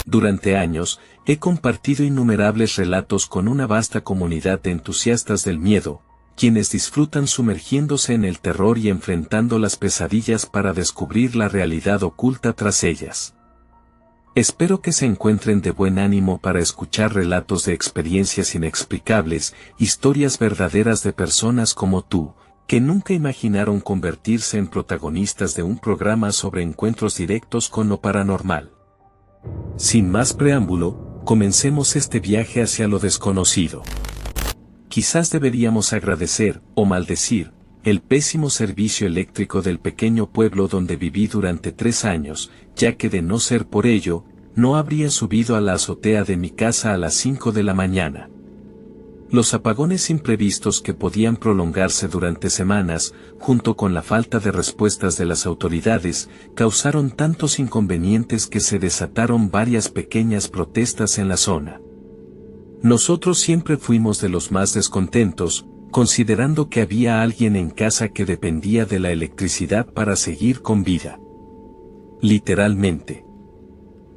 Durante años, he compartido innumerables relatos con una vasta comunidad de entusiastas del miedo, quienes disfrutan sumergiéndose en el terror y enfrentando las pesadillas para descubrir la realidad oculta tras ellas. Espero que se encuentren de buen ánimo para escuchar relatos de experiencias inexplicables, historias verdaderas de personas como tú, que nunca imaginaron convertirse en protagonistas de un programa sobre encuentros directos con lo paranormal. Sin más preámbulo, comencemos este viaje hacia lo desconocido. Quizás deberíamos agradecer, o maldecir, el pésimo servicio eléctrico del pequeño pueblo donde viví durante 3 años, ya que de no ser por ello, no habría subido a la azotea de mi casa a las 5 de la mañana. Los apagones imprevistos que podían prolongarse durante semanas, junto con la falta de respuestas de las autoridades, causaron tantos inconvenientes que se desataron varias pequeñas protestas en la zona. Nosotros siempre fuimos de los más descontentos, considerando que había alguien en casa que dependía de la electricidad para seguir con vida. Literalmente.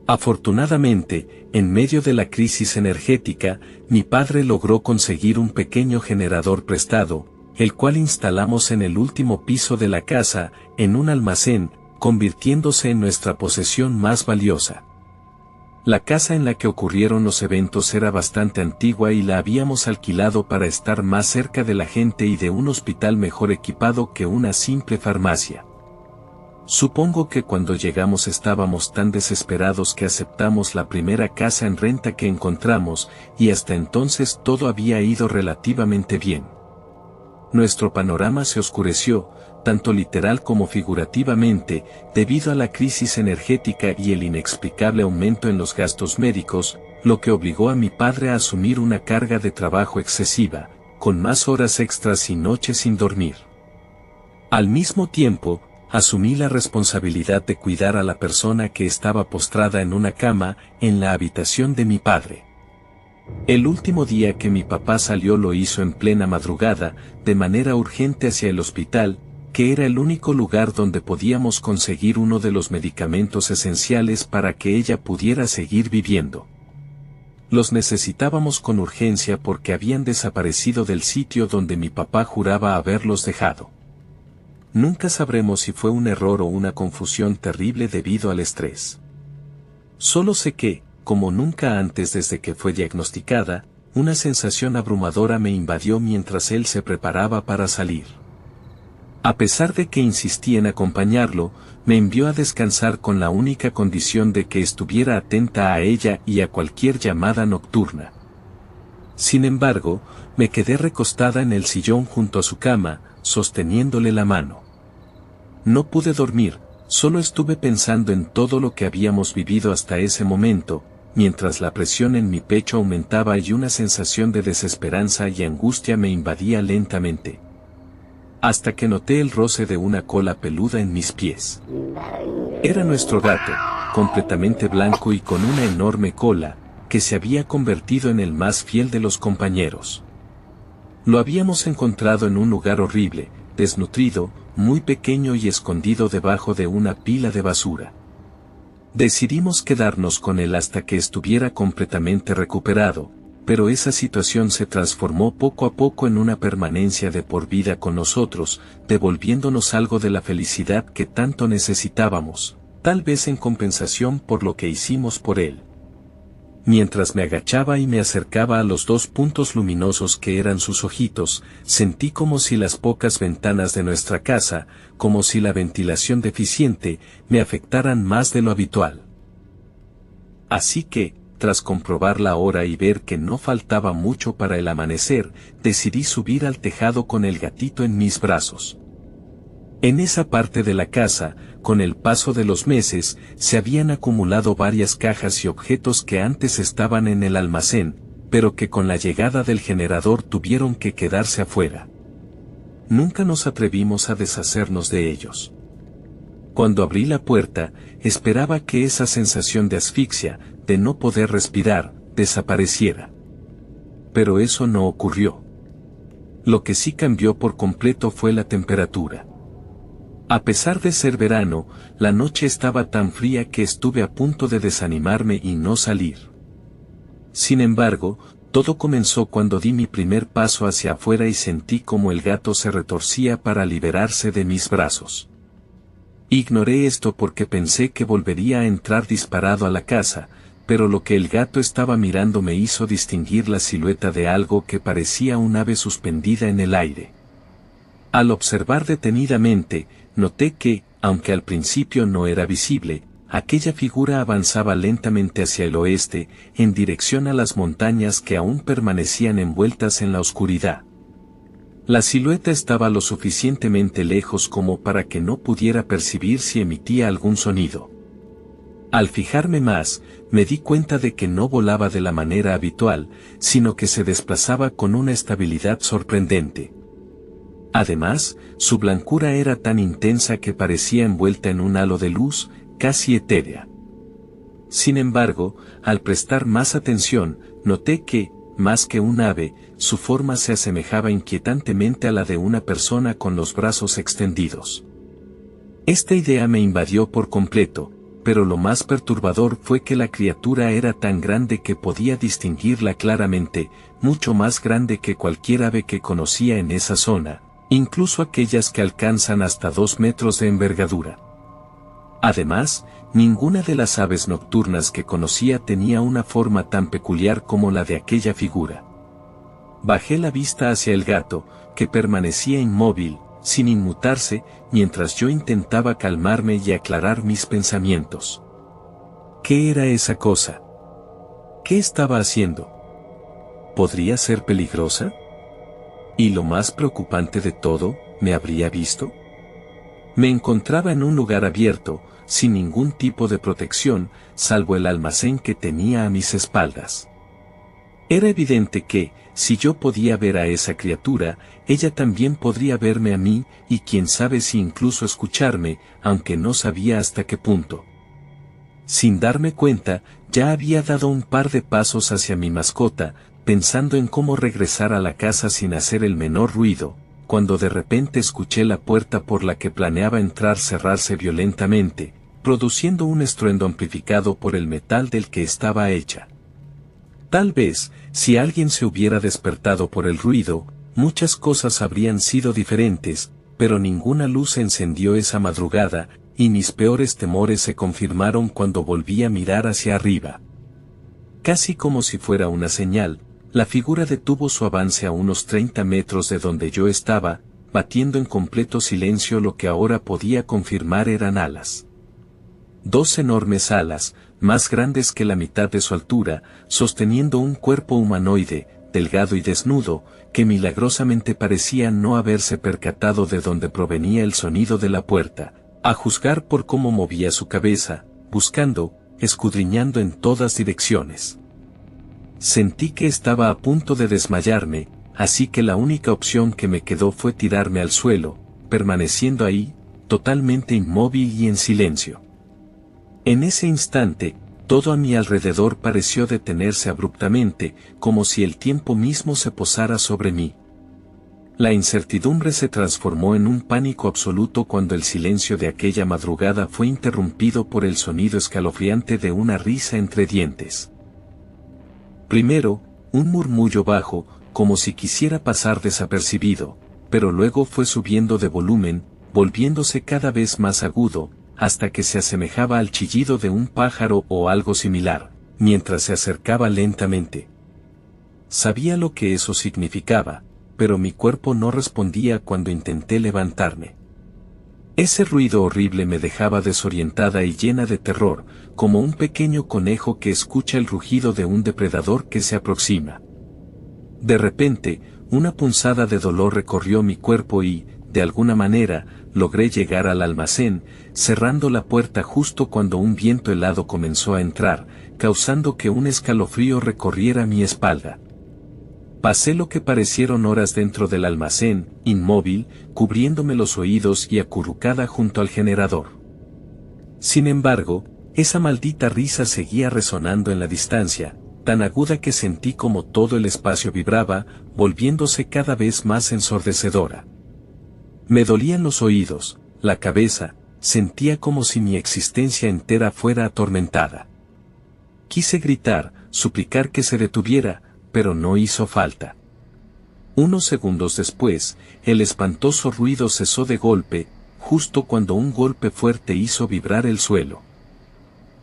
Afortunadamente, en medio de la crisis energética, mi padre logró conseguir un pequeño generador prestado, el cual instalamos en el último piso de la casa, en un almacén, convirtiéndose en nuestra posesión más valiosa. La casa en la que ocurrieron los eventos era bastante antigua y la habíamos alquilado para estar más cerca de la gente y de un hospital mejor equipado que una simple farmacia. Supongo que cuando llegamos estábamos tan desesperados que aceptamos la primera casa en renta que encontramos, y hasta entonces todo había ido relativamente bien. Nuestro panorama se oscureció, tanto literal como figurativamente, debido a la crisis energética y el inexplicable aumento en los gastos médicos, lo que obligó a mi padre a asumir una carga de trabajo excesiva, con más horas extras y noches sin dormir. Al mismo tiempo, asumí la responsabilidad de cuidar a la persona que estaba postrada en una cama, en la habitación de mi padre. El último día que mi papá salió lo hizo en plena madrugada, de manera urgente hacia el hospital, que era el único lugar donde podíamos conseguir uno de los medicamentos esenciales para que ella pudiera seguir viviendo. Los necesitábamos con urgencia porque habían desaparecido del sitio donde mi papá juraba haberlos dejado. Nunca sabremos si fue un error o una confusión terrible debido al estrés. Solo sé que, como nunca antes desde que fue diagnosticada, una sensación abrumadora me invadió mientras él se preparaba para salir. A pesar de que insistí en acompañarlo, me envió a descansar con la única condición de que estuviera atenta a ella y a cualquier llamada nocturna. Sin embargo, me quedé recostada en el sillón junto a su cama, sosteniéndole la mano. No pude dormir, solo estuve pensando en todo lo que habíamos vivido hasta ese momento, mientras la presión en mi pecho aumentaba y una sensación de desesperanza y angustia me invadía lentamente. Hasta que noté el roce de una cola peluda en mis pies. Era nuestro gato, completamente blanco y con una enorme cola, que se había convertido en el más fiel de los compañeros. Lo habíamos encontrado en un lugar horrible, desnutrido, muy pequeño y escondido debajo de una pila de basura. Decidimos quedarnos con él hasta que estuviera completamente recuperado, pero esa situación se transformó poco a poco en una permanencia de por vida con nosotros, devolviéndonos algo de la felicidad que tanto necesitábamos, tal vez en compensación por lo que hicimos por él. Mientras me agachaba y me acercaba a los 2 puntos luminosos que eran sus ojitos, sentí como si las pocas ventanas de nuestra casa, como si la ventilación deficiente, me afectaran más de lo habitual. Así que, tras comprobar la hora y ver que no faltaba mucho para el amanecer, decidí subir al tejado con el gatito en mis brazos. En esa parte de la casa, con el paso de los meses, se habían acumulado varias cajas y objetos que antes estaban en el almacén, pero que con la llegada del generador tuvieron que quedarse afuera. Nunca nos atrevimos a deshacernos de ellos. Cuando abrí la puerta, esperaba que esa sensación de asfixia, de no poder respirar, desapareciera. Pero eso no ocurrió. Lo que sí cambió por completo fue la temperatura. A pesar de ser verano, la noche estaba tan fría que estuve a punto de desanimarme y no salir. Sin embargo, todo comenzó cuando di mi primer paso hacia afuera y sentí como el gato se retorcía para liberarse de mis brazos. Ignoré esto porque pensé que volvería a entrar disparado a la casa, pero lo que el gato estaba mirando me hizo distinguir la silueta de algo que parecía un ave suspendida en el aire. Al observar detenidamente, noté que, aunque al principio no era visible, aquella figura avanzaba lentamente hacia el oeste, en dirección a las montañas que aún permanecían envueltas en la oscuridad. La silueta estaba lo suficientemente lejos como para que no pudiera percibir si emitía algún sonido. Al fijarme más, me di cuenta de que no volaba de la manera habitual, sino que se desplazaba con una estabilidad sorprendente. Además, su blancura era tan intensa que parecía envuelta en un halo de luz, casi etérea. Sin embargo, al prestar más atención, noté que, más que un ave, su forma se asemejaba inquietantemente a la de una persona con los brazos extendidos. Esta idea me invadió por completo, pero lo más perturbador fue que la criatura era tan grande que podía distinguirla claramente, mucho más grande que cualquier ave que conocía en esa zona, incluso aquellas que alcanzan hasta 2 metros de envergadura. Además, ninguna de las aves nocturnas que conocía tenía una forma tan peculiar como la de aquella figura. Bajé la vista hacia el gato, que permanecía inmóvil, sin inmutarse, mientras yo intentaba calmarme y aclarar mis pensamientos. ¿Qué era esa cosa? ¿Qué estaba haciendo? ¿Podría ser peligrosa? Y lo más preocupante de todo, ¿me habría visto? Me encontraba en un lugar abierto, sin ningún tipo de protección, salvo el almacén que tenía a mis espaldas. Era evidente que, si yo podía ver a esa criatura, ella también podría verme a mí, y quién sabe si incluso escucharme, aunque no sabía hasta qué punto. Sin darme cuenta, ya había dado un par de pasos hacia mi mascota, pensando en cómo regresar a la casa sin hacer el menor ruido, cuando de repente escuché la puerta por la que planeaba entrar cerrarse violentamente, produciendo un estruendo amplificado por el metal del que estaba hecha. Tal vez, si alguien se hubiera despertado por el ruido, muchas cosas habrían sido diferentes, pero ninguna luz se encendió esa madrugada, y mis peores temores se confirmaron cuando volví a mirar hacia arriba. Casi como si fuera una señal, la figura detuvo su avance a unos 30 metros de donde yo estaba, batiendo en completo silencio lo que ahora podía confirmar eran alas. 2 enormes alas, más grandes que la mitad de su altura, sosteniendo un cuerpo humanoide, delgado y desnudo, que milagrosamente parecía no haberse percatado de dónde provenía el sonido de la puerta, a juzgar por cómo movía su cabeza, buscando, escudriñando en todas direcciones. Sentí que estaba a punto de desmayarme, así que la única opción que me quedó fue tirarme al suelo, permaneciendo ahí, totalmente inmóvil y en silencio. En ese instante, todo a mi alrededor pareció detenerse abruptamente, como si el tiempo mismo se posara sobre mí. La incertidumbre se transformó en un pánico absoluto cuando el silencio de aquella madrugada fue interrumpido por el sonido escalofriante de una risa entre dientes. Primero, un murmullo bajo, como si quisiera pasar desapercibido, pero luego fue subiendo de volumen, volviéndose cada vez más agudo, hasta que se asemejaba al chillido de un pájaro o algo similar, mientras se acercaba lentamente. Sabía lo que eso significaba, pero mi cuerpo no respondía cuando intenté levantarme. Ese ruido horrible me dejaba desorientada y llena de terror, como un pequeño conejo que escucha el rugido de un depredador que se aproxima. De repente, una punzada de dolor recorrió mi cuerpo y, de alguna manera, logré llegar al almacén, cerrando la puerta justo cuando un viento helado comenzó a entrar, causando que un escalofrío recorriera mi espalda. Pasé lo que parecieron horas dentro del almacén, inmóvil, cubriéndome los oídos y acurrucada junto al generador. Sin embargo, esa maldita risa seguía resonando en la distancia, tan aguda que sentí como todo el espacio vibraba, volviéndose cada vez más ensordecedora. Me dolían los oídos, la cabeza, sentía como si mi existencia entera fuera atormentada. Quise gritar, suplicar que se detuviera, pero no hizo falta. Unos segundos después, el espantoso ruido cesó de golpe, justo cuando un golpe fuerte hizo vibrar el suelo.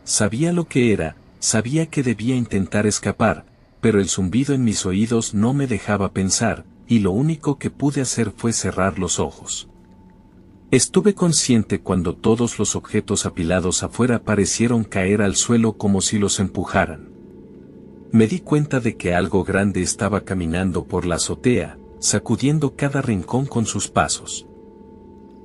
Sabía lo que era, sabía que debía intentar escapar, pero el zumbido en mis oídos no me dejaba pensar, y lo único que pude hacer fue cerrar los ojos. Estuve consciente cuando todos los objetos apilados afuera parecieron caer al suelo como si los empujaran. Me di cuenta de que algo grande estaba caminando por la azotea, sacudiendo cada rincón con sus pasos.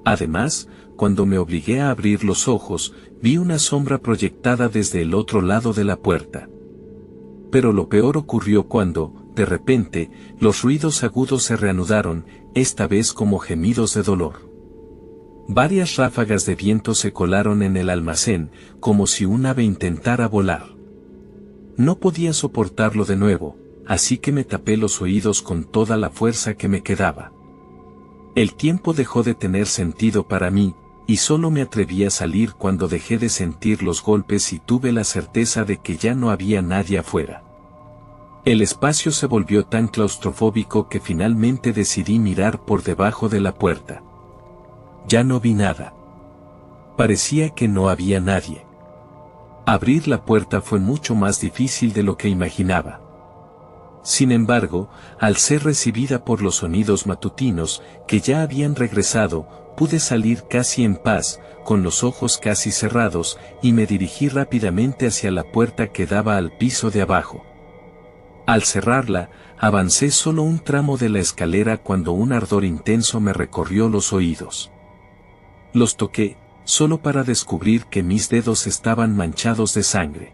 Además, cuando me obligué a abrir los ojos, vi una sombra proyectada desde el otro lado de la puerta. Pero lo peor ocurrió cuando, de repente, los ruidos agudos se reanudaron, esta vez como gemidos de dolor. Varias ráfagas de viento se colaron en el almacén, como si un ave intentara volar. No podía soportarlo de nuevo, así que me tapé los oídos con toda la fuerza que me quedaba. El tiempo dejó de tener sentido para mí, y solo me atreví a salir cuando dejé de sentir los golpes y tuve la certeza de que ya no había nadie afuera. El espacio se volvió tan claustrofóbico que finalmente decidí mirar por debajo de la puerta. Ya no vi nada. Parecía que no había nadie. Abrir la puerta fue mucho más difícil de lo que imaginaba. Sin embargo, al ser recibida por los sonidos matutinos, que ya habían regresado, pude salir casi en paz, con los ojos casi cerrados, y me dirigí rápidamente hacia la puerta que daba al piso de abajo. Al cerrarla, avancé solo un tramo de la escalera cuando un ardor intenso me recorrió los oídos. Los toqué, solo para descubrir que mis dedos estaban manchados de sangre.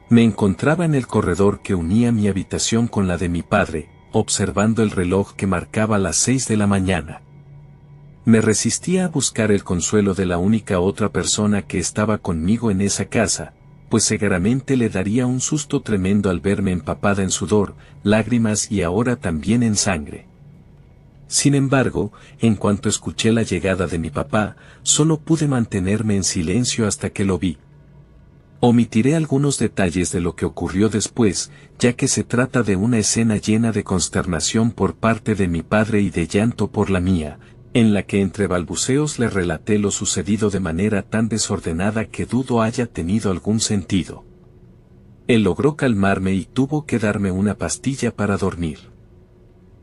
Me encontraba en el corredor que unía mi habitación con la de mi padre, observando el reloj que marcaba las 6 de la mañana. Me resistía a buscar el consuelo de la única otra persona que estaba conmigo en esa casa, pues seguramente le daría un susto tremendo al verme empapada en sudor, lágrimas y ahora también en sangre. Sin embargo, en cuanto escuché la llegada de mi papá, solo pude mantenerme en silencio hasta que lo vi. Omitiré algunos detalles de lo que ocurrió después, ya que se trata de una escena llena de consternación por parte de mi padre y de llanto por la mía, en la que entre balbuceos le relaté lo sucedido de manera tan desordenada que dudo haya tenido algún sentido. Él logró calmarme y tuvo que darme una pastilla para dormir.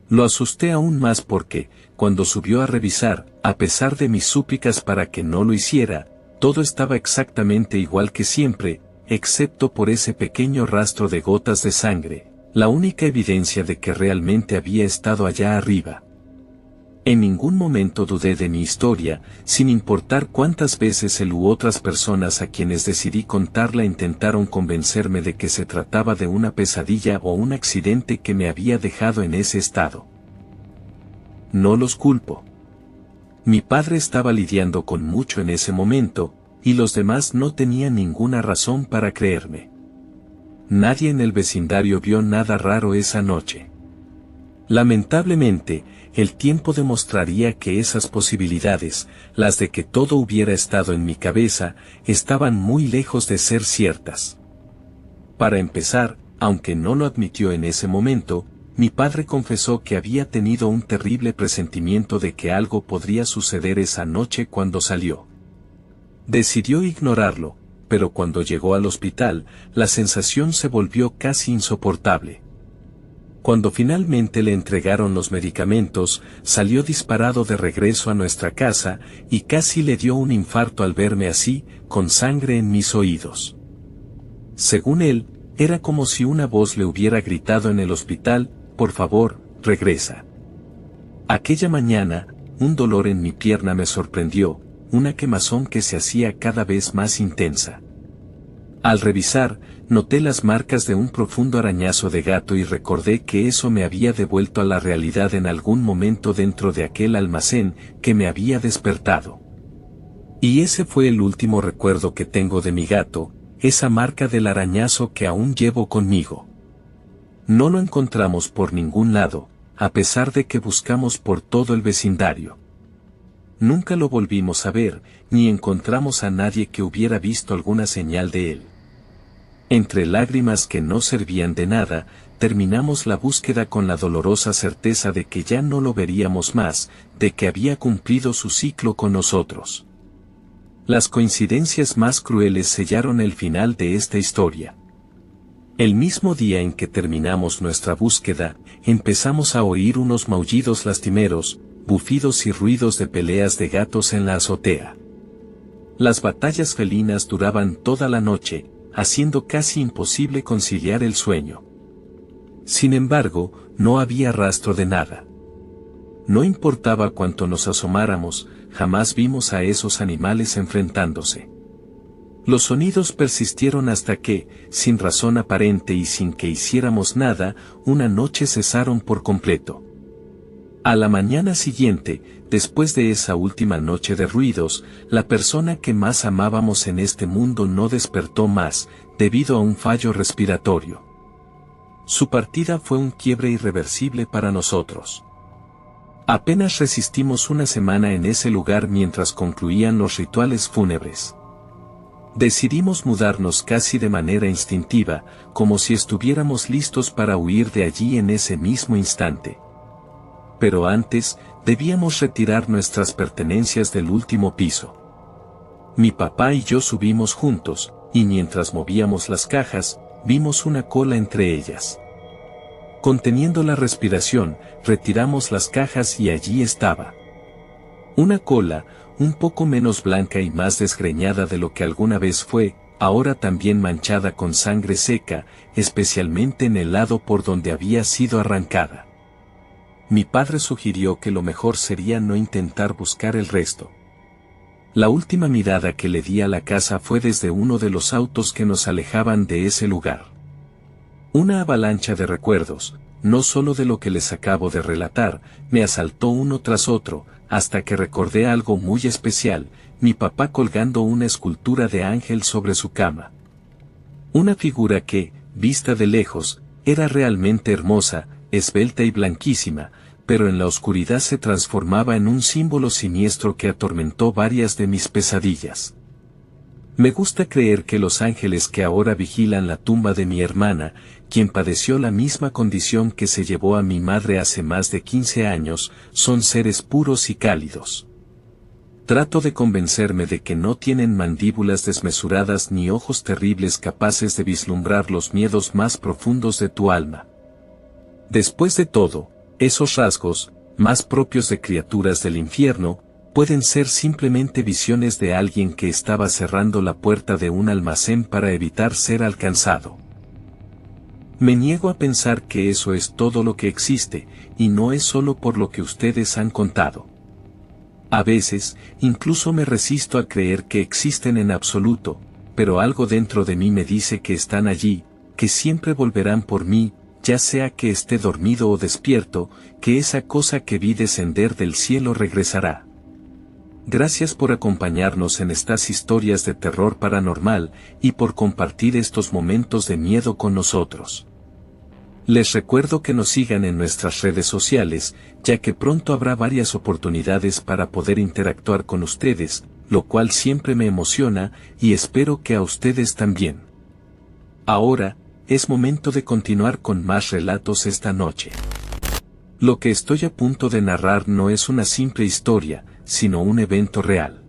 Lo asusté aún más porque, cuando subió a revisar, a pesar de mis súplicas para que no lo hiciera, todo estaba exactamente igual que siempre, excepto por ese pequeño rastro de gotas de sangre, la única evidencia de que realmente había estado allá arriba. En ningún momento dudé de mi historia, sin importar cuántas veces él u otras personas a quienes decidí contarla intentaron convencerme de que se trataba de una pesadilla o un accidente que me había dejado en ese estado. No los culpo. Mi padre estaba lidiando con mucho en ese momento, y los demás no tenían ninguna razón para creerme. Nadie en el vecindario vio nada raro esa noche. Lamentablemente, el tiempo demostraría que esas posibilidades, las de que todo hubiera estado en mi cabeza, estaban muy lejos de ser ciertas. Para empezar, aunque no lo admitió en ese momento, mi padre confesó que había tenido un terrible presentimiento de que algo podría suceder esa noche cuando salió. Decidió ignorarlo, pero cuando llegó al hospital, la sensación se volvió casi insoportable. Cuando finalmente le entregaron los medicamentos, salió disparado de regreso a nuestra casa, y casi le dio un infarto al verme así, con sangre en mis oídos. Según él, era como si una voz le hubiera gritado en el hospital, «Por favor, regresa». Aquella mañana, un dolor en mi pierna me sorprendió, una quemazón que se hacía cada vez más intensa. Al revisar, noté las marcas de un profundo arañazo de gato y recordé que eso me había devuelto a la realidad en algún momento dentro de aquel almacén que me había despertado. Y ese fue el último recuerdo que tengo de mi gato, esa marca del arañazo que aún llevo conmigo. No lo encontramos por ningún lado, a pesar de que buscamos por todo el vecindario. Nunca lo volvimos a ver, ni encontramos a nadie que hubiera visto alguna señal de él. Entre lágrimas que no servían de nada, terminamos la búsqueda con la dolorosa certeza de que ya no lo veríamos más, de que había cumplido su ciclo con nosotros. Las coincidencias más crueles sellaron el final de esta historia. El mismo día en que terminamos nuestra búsqueda, empezamos a oír unos maullidos lastimeros, bufidos y ruidos de peleas de gatos en la azotea. Las batallas felinas duraban toda la noche, haciendo casi imposible conciliar el sueño. Sin embargo, no había rastro de nada. No importaba cuánto nos asomáramos, jamás vimos a esos animales enfrentándose. Los sonidos persistieron hasta que, sin razón aparente y sin que hiciéramos nada, una noche cesaron por completo. A la mañana siguiente, después de esa última noche de ruidos, la persona que más amábamos en este mundo no despertó más, debido a un fallo respiratorio. Su partida fue un quiebre irreversible para nosotros. Apenas resistimos una semana en ese lugar mientras concluían los rituales fúnebres. Decidimos mudarnos casi de manera instintiva, como si estuviéramos listos para huir de allí en ese mismo instante. Pero antes, debíamos retirar nuestras pertenencias del último piso. Mi papá y yo subimos juntos, y mientras movíamos las cajas, vimos una cola entre ellas. Conteniendo la respiración, retiramos las cajas y allí estaba. Una cola, un poco menos blanca y más desgreñada de lo que alguna vez fue, ahora también manchada con sangre seca, especialmente en el lado por donde había sido arrancada. Mi padre sugirió que lo mejor sería no intentar buscar el resto. La última mirada que le di a la casa fue desde uno de los autos que nos alejaban de ese lugar. Una avalancha de recuerdos, no solo de lo que les acabo de relatar, me asaltó uno tras otro, hasta que recordé algo muy especial, mi papá colgando una escultura de ángel sobre su cama. Una figura que, vista de lejos, era realmente hermosa, esbelta y blanquísima, pero en la oscuridad se transformaba en un símbolo siniestro que atormentó varias de mis pesadillas. Me gusta creer que los ángeles que ahora vigilan la tumba de mi hermana, quien padeció la misma condición que se llevó a mi madre hace más de 15 años, son seres puros y cálidos. Trato de convencerme de que no tienen mandíbulas desmesuradas ni ojos terribles capaces de vislumbrar los miedos más profundos de tu alma. Después de todo, esos rasgos, más propios de criaturas del infierno, pueden ser simplemente visiones de alguien que estaba cerrando la puerta de un almacén para evitar ser alcanzado. Me niego a pensar que eso es todo lo que existe, y no es solo por lo que ustedes han contado. A veces, incluso me resisto a creer que existen en absoluto, pero algo dentro de mí me dice que están allí, que siempre volverán por mí, ya sea que esté dormido o despierto, que esa cosa que vi descender del cielo regresará. Gracias por acompañarnos en estas historias de terror paranormal, y por compartir estos momentos de miedo con nosotros. Les recuerdo que nos sigan en nuestras redes sociales, ya que pronto habrá varias oportunidades para poder interactuar con ustedes, lo cual siempre me emociona, y espero que a ustedes también. Ahora, es momento de continuar con más relatos esta noche. Lo que estoy a punto de narrar no es una simple historia, sino un evento real.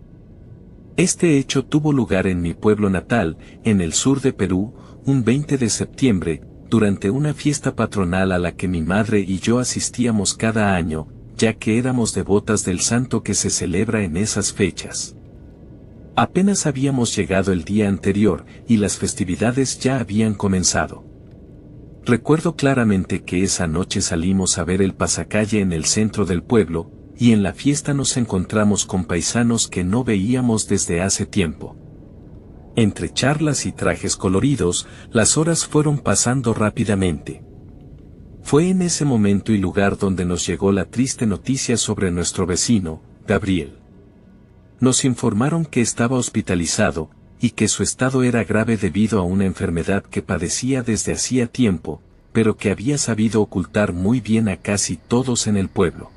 Este hecho tuvo lugar en mi pueblo natal, en el sur de Perú, un 20 de septiembre, durante una fiesta patronal a la que mi madre y yo asistíamos cada año, ya que éramos devotas del santo que se celebra en esas fechas. Apenas habíamos llegado el día anterior, y las festividades ya habían comenzado. Recuerdo claramente que esa noche salimos a ver el pasacalle en el centro del pueblo, y en la fiesta nos encontramos con paisanos que no veíamos desde hace tiempo. Entre charlas y trajes coloridos, las horas fueron pasando rápidamente. Fue en ese momento y lugar donde nos llegó la triste noticia sobre nuestro vecino, Gabriel. Nos informaron que estaba hospitalizado, y que su estado era grave debido a una enfermedad que padecía desde hacía tiempo, pero que había sabido ocultar muy bien a casi todos en el pueblo.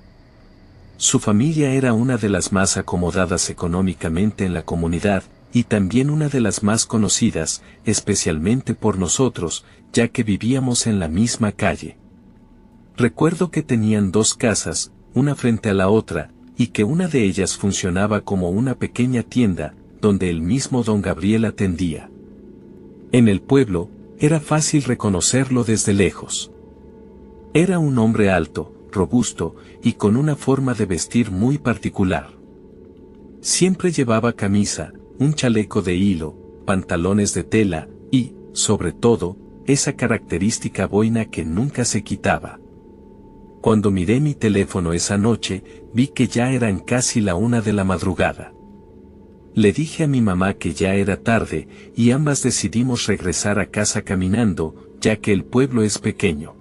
Su familia era una de las más acomodadas económicamente en la comunidad, y también una de las más conocidas, especialmente por nosotros, ya que vivíamos en la misma calle. Recuerdo que tenían 2 casas, una frente a la otra, y que una de ellas funcionaba como una pequeña tienda, donde el mismo don Gabriel atendía. En el pueblo, era fácil reconocerlo desde lejos. Era un hombre alto, robusto, y con una forma de vestir muy particular. Siempre llevaba camisa, un chaleco de hilo, pantalones de tela, y, sobre todo, esa característica boina que nunca se quitaba. Cuando miré mi teléfono esa noche, vi que ya eran casi la 1 de la madrugada. Le dije a mi mamá que ya era tarde, y ambas decidimos regresar a casa caminando, ya que el pueblo es pequeño.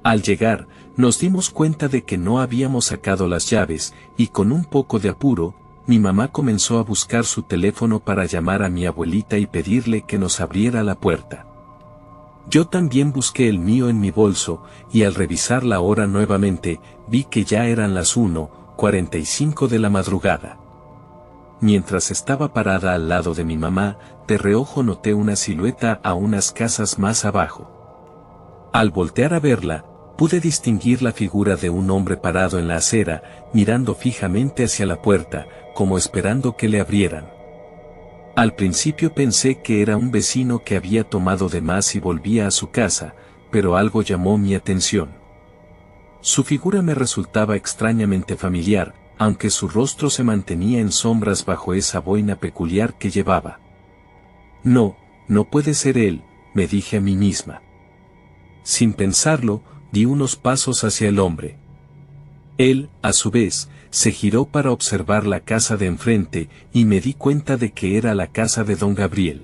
Al llegar, nos dimos cuenta de que no habíamos sacado las llaves, y con un poco de apuro, mi mamá comenzó a buscar su teléfono para llamar a mi abuelita y pedirle que nos abriera la puerta. Yo también busqué el mío en mi bolso, y al revisar la hora nuevamente, vi que ya eran las 1:45 de la madrugada. Mientras estaba parada al lado de mi mamá, de reojo noté una silueta a unas casas más abajo. Al voltear a verla, pude distinguir la figura de un hombre parado en la acera, mirando fijamente hacia la puerta, como esperando que le abrieran. Al principio pensé que era un vecino que había tomado de más y volvía a su casa, pero algo llamó mi atención. Su figura me resultaba extrañamente familiar, aunque su rostro se mantenía en sombras bajo esa boina peculiar que llevaba. No, no puede ser él, me dije a mí misma. Sin pensarlo, di unos pasos hacia el hombre. Él, a su vez, se giró para observar la casa de enfrente, y me di cuenta de que era la casa de don Gabriel.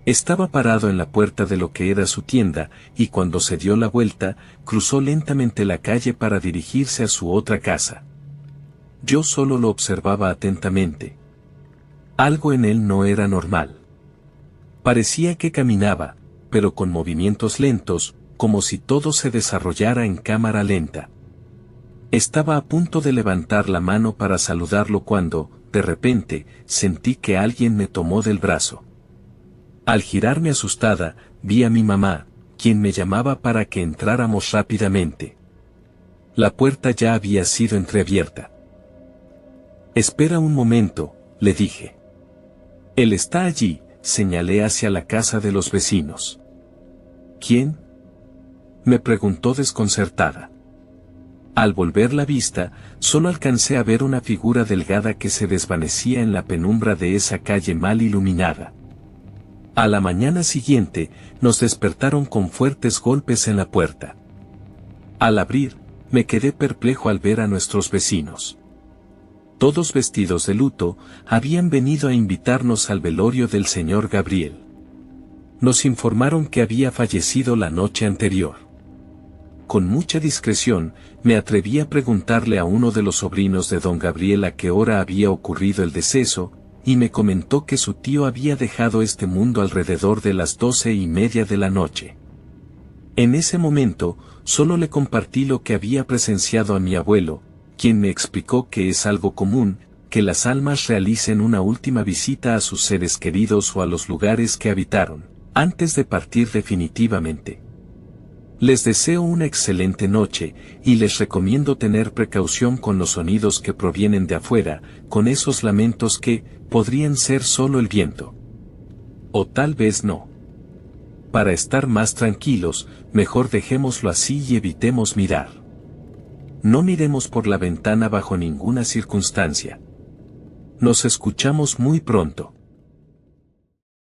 Estaba parado en la puerta de lo que era su tienda, y cuando se dio la vuelta, cruzó lentamente la calle para dirigirse a su otra casa. Yo solo lo observaba atentamente. Algo en él no era normal. Parecía que caminaba, pero con movimientos lentos, como si todo se desarrollara en cámara lenta. Estaba a punto de levantar la mano para saludarlo cuando, de repente, sentí que alguien me tomó del brazo. Al girarme asustada, vi a mi mamá, quien me llamaba para que entráramos rápidamente. La puerta ya había sido entreabierta. «Espera un momento», le dije. «Él está allí», señalé hacia la casa de los vecinos. «¿Quién?», me preguntó desconcertada. Al volver la vista, solo alcancé a ver una figura delgada que se desvanecía en la penumbra de esa calle mal iluminada. A la mañana siguiente, nos despertaron con fuertes golpes en la puerta. Al abrir, me quedé perplejo al ver a nuestros vecinos. Todos vestidos de luto, habían venido a invitarnos al velorio del señor Gabriel. Nos informaron que había fallecido la noche anterior. Con mucha discreción, me atreví a preguntarle a uno de los sobrinos de don Gabriel a qué hora había ocurrido el deceso, y me comentó que su tío había dejado este mundo alrededor de las 12:30 de la noche. En ese momento, solo le compartí lo que había presenciado a mi abuelo, quien me explicó que es algo común, que las almas realicen una última visita a sus seres queridos o a los lugares que habitaron, antes de partir definitivamente. Les deseo una excelente noche, y les recomiendo tener precaución con los sonidos que provienen de afuera, con esos lamentos que, podrían ser solo el viento. O tal vez no. Para estar más tranquilos, mejor dejémoslo así y evitemos mirar. No miremos por la ventana bajo ninguna circunstancia. Nos escuchamos muy pronto.